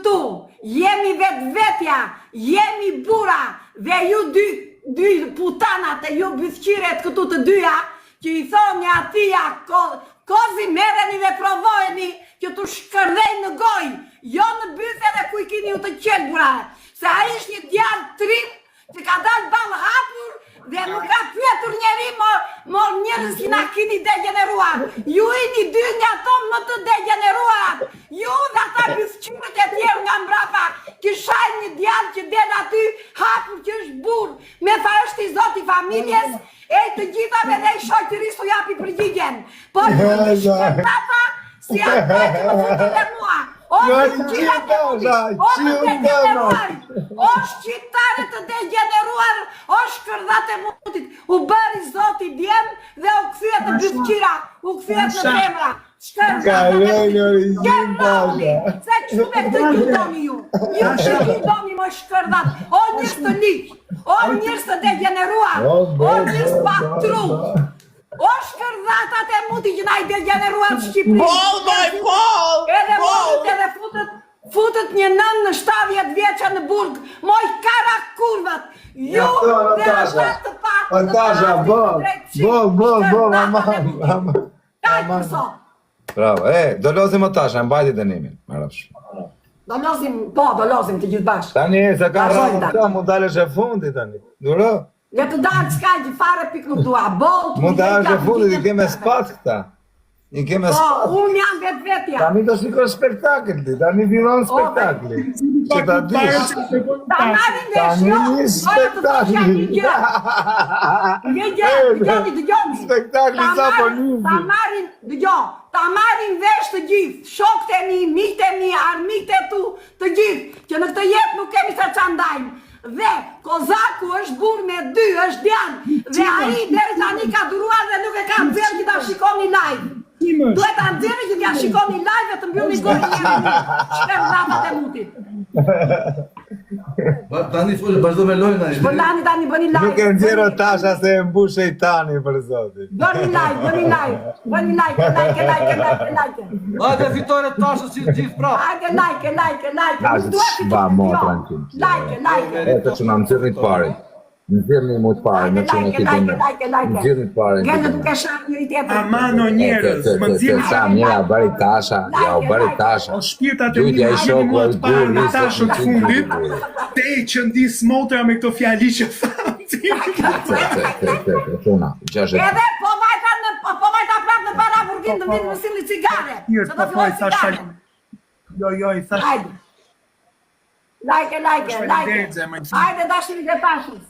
këtu, jemi vetvetja, jemi bura, dhe ju dy putanat e ju bysqiret këtu të dyja, që i thoni atia, kozi merreni dhe provojeni që të shkërdhej në goj, jo në byse dhe ku i kini ju të qelbura, se a ish një djalë trim, që ka dalë balë hapur, dhe nuk ka pyetur njeri mor njerëz që na kini degeneruar. Ju jeni dy nga ato më të degeneruar. Ju dhe ata bysqyrët e tjerë nga mbrapa, që shajnë një djalë që del aty hapur që është burr, me tha është i zoti familjes, e të gjithave dhe i shoqërisë u japi përgjigjen. Por shkëtata si ato që më futën e mua. O shqiptare të degeneruar, o shkërdhat e mutit, u bëri zoti djem dhe u kthye të bysqira, u kthye në femra. Shkërdhat e mutit, se që me këtë ju doni ju, ju që ju doni më shkërdhat, o njës të liq, o njës të degeneruar, o njës patru. O shkërdhatat e muti që na i degeneruar Shqipëri. Bol! Edhe mundet edhe futët një nën në 70 vjeqa në burg, moj kara kurvat. Ju dhe ata të patë. Fantasha, bol, aman. Kaj përso. Bravo, do lozim o tasha, mbajti dënimin. Do lozim të gjithë bashkë. Tani se ka rrëmë të mu dalësh e fundi tani. Duro? Le të dalë qka që fare pik nuk dua. Mund të dalësh e fundi, i keme spat këta. Unë jam vetvetja. Tani do shikoj spektakl ti, tani fillon spektakli. Që ta dish. Ta marin vesh, jo. Tani spektakli. Dëgjoni. Spektakli sa po njëzi. Ta marin vesh të gjithë, shokët e mi, miqtë e mi, armiqtë e tu, të gjithë, që në këtë jetë nuk kemi sa që ndajmë. Dhe Kozaku është burr me 2, është djanë, dhe ai deri tani ka duruar dhe nuk e ka nxjerrë që ta shikoni live. Duhet ta nxjerrë që t'ja shikoni live dhe të mbyllni gojën njëri. Shkërdhatat e mutit. Tani folë, vazhdo me lojën ai. Tani bëni live. Nuk e nxjerrë tasha se e mbush shejtani për zotin. Bëni like, like. Hajde fitore tashës që gjithë prapë. Hajde like. Va, mo, tranquil. Like. Eto që na nëzirni të pare. Nëzirni mu të pare, në që në të dëmë. Nëzirni të pare. Gëllë duke shanë njëri tjetër. Amano njerëz, më nëzirni Sa mjera, bari tasha, ja u bari tasha. O shpirtat e një hajnë më të parë në tashën të fundit, te i që ndi smotra me këto fjali që thamë. Edhe po vajta prapë në para burgin të vinë më sili cigare. Njërë të faj sa shali. Jo, i thash. Like. Hajde dashuri dhe pashës.